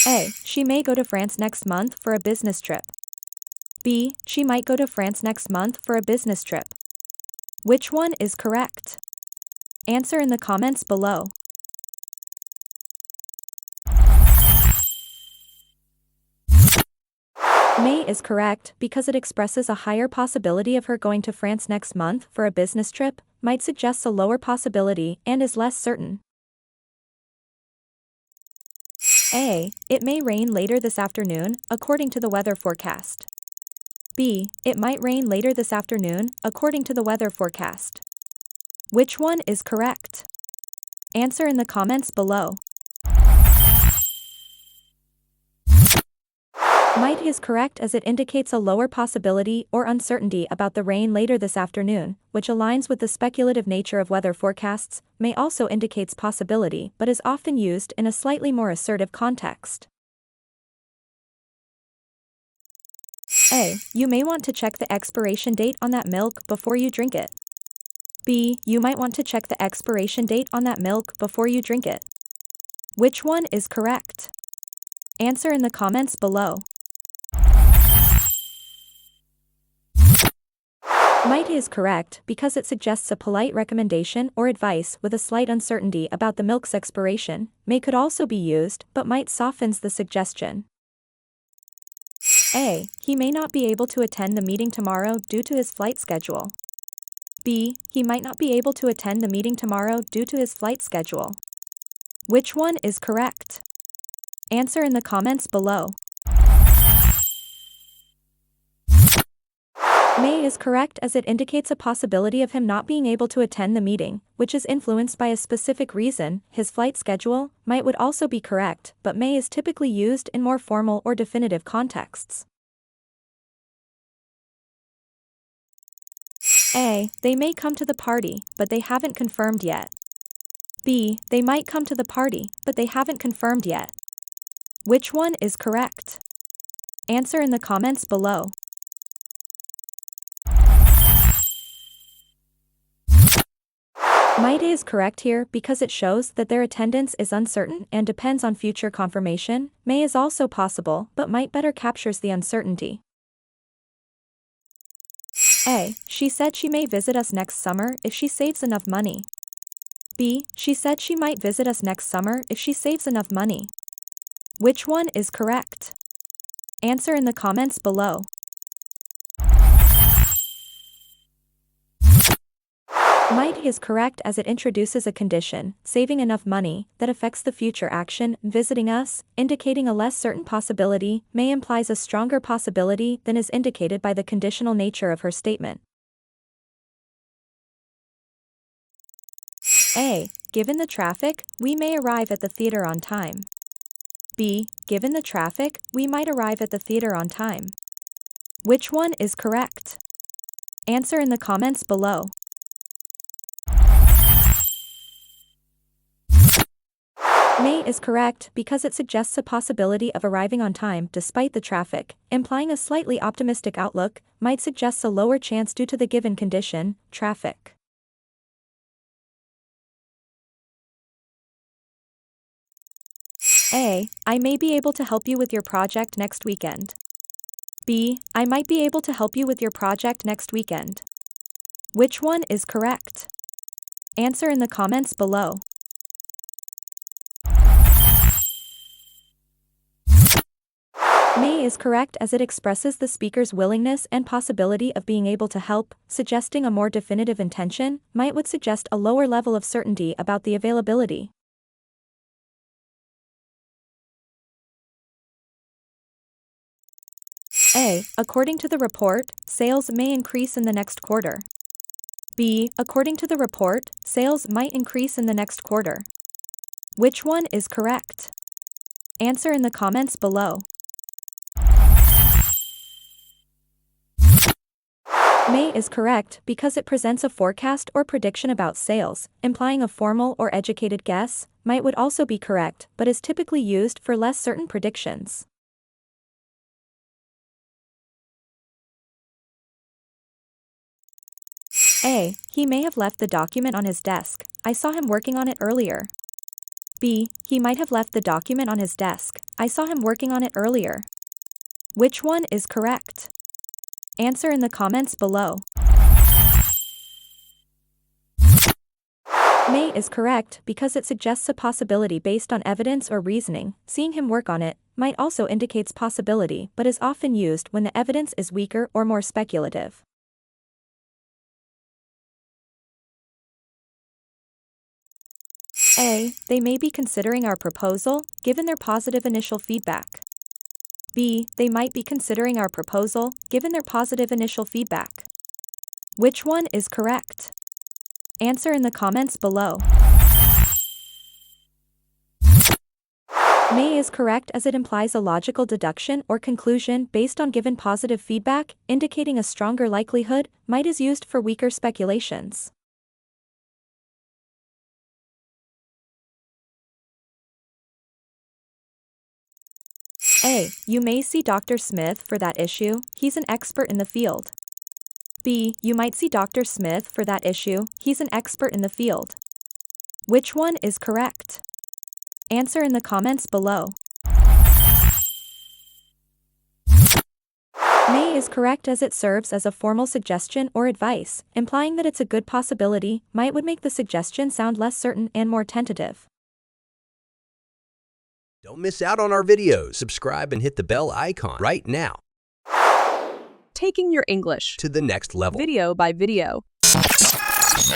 A. She may go to France next month for a business trip. B. She might go to France next month for a business trip. Which one is correct? Answer in the comments below. May is correct because it expresses a higher possibility of her going to France next month for a business trip, might suggest a lower possibility and is less certain. A. It may rain later this afternoon, according to the weather forecast. B. It might rain later this afternoon, according to the weather forecast. Which one is correct? Answer in the comments below. Might is correct as it indicates a lower possibility or uncertainty about the rain later this afternoon, which aligns with the speculative nature of weather forecasts. May also indicates possibility but is often used in a slightly more assertive context. A. You may want to check the expiration date on that milk before you drink it. B. You might want to check the expiration date on that milk before you drink it. Which one is correct? Answer in the comments below. Might is correct because it suggests a polite recommendation or advice with a slight uncertainty about the milk's expiration. May could also be used, but might softens the suggestion. A. He may not be able to attend the meeting tomorrow due to his flight schedule. B. He might not be able to attend the meeting tomorrow due to his flight schedule. Which one is correct? Answer in the comments below. May is correct as it indicates a possibility of him not being able to attend the meeting, which is influenced by a specific reason. His flight schedule might would also be correct, but may is typically used in more formal or definitive contexts. A. They may come to the party, but they haven't confirmed yet. B. They might come to the party, but they haven't confirmed yet. Which one is correct? Answer in the comments below. Might is correct here because it shows that their attendance is uncertain and depends on future confirmation. May is also possible, but might better captures the uncertainty. A. She said she may visit us next summer if she saves enough money. B. She said she might visit us next summer if she saves enough money. Which one is correct? Answer in the comments below. Might is correct as it introduces a condition, saving enough money, that affects the future action, visiting us, indicating a less certain possibility. May implies a stronger possibility than is indicated by the conditional nature of her statement. A. Given the traffic, we may arrive at the theater on time. B. Given the traffic, we might arrive at the theater on time. Which one is correct? Answer in the comments below. May is correct because it suggests a possibility of arriving on time despite the traffic, implying a slightly optimistic outlook. Might suggests a lower chance due to the given condition, traffic. A. I may be able to help you with your project next weekend. B. I might be able to help you with your project next weekend. Which one is correct? Answer in the comments below. May is correct as it expresses the speaker's willingness and possibility of being able to help, suggesting a more definitive intention. Might would suggest a lower level of certainty about the availability. A. According to the report, sales may increase in the next quarter. B. According to the report, sales might increase in the next quarter. Which one is correct? Answer in the comments below. May is correct because it presents a forecast or prediction about sales, implying a formal or educated guess. Might would also be correct, but is typically used for less certain predictions. A. He may have left the document on his desk. I saw him working on it earlier. B. He might have left the document on his desk. I saw him working on it earlier. Which one is correct? Answer in the comments below. May is correct because it suggests a possibility based on evidence or reasoning. Seeing him work on it might also indicates possibility but is often used when the evidence is weaker or more speculative. A. They may be considering our proposal, given their positive initial feedback. B. They might be considering our proposal, given their positive initial feedback. Which one is correct? Answer in the comments below. May is correct as it implies a logical deduction or conclusion based on given positive feedback, indicating a stronger likelihood. Might is used for weaker speculations. A. You may see Dr. Smith for that issue, he's an expert in the field. B. You might see Dr. Smith for that issue, he's an expert in the field. Which one is correct? Answer in the comments below. May is correct as it serves as a formal suggestion or advice, implying that it's a good possibility. Might would make the suggestion sound less certain and more tentative. Don't miss out on our videos. Subscribe and hit the bell icon right now. Taking your English To the next level. video by video.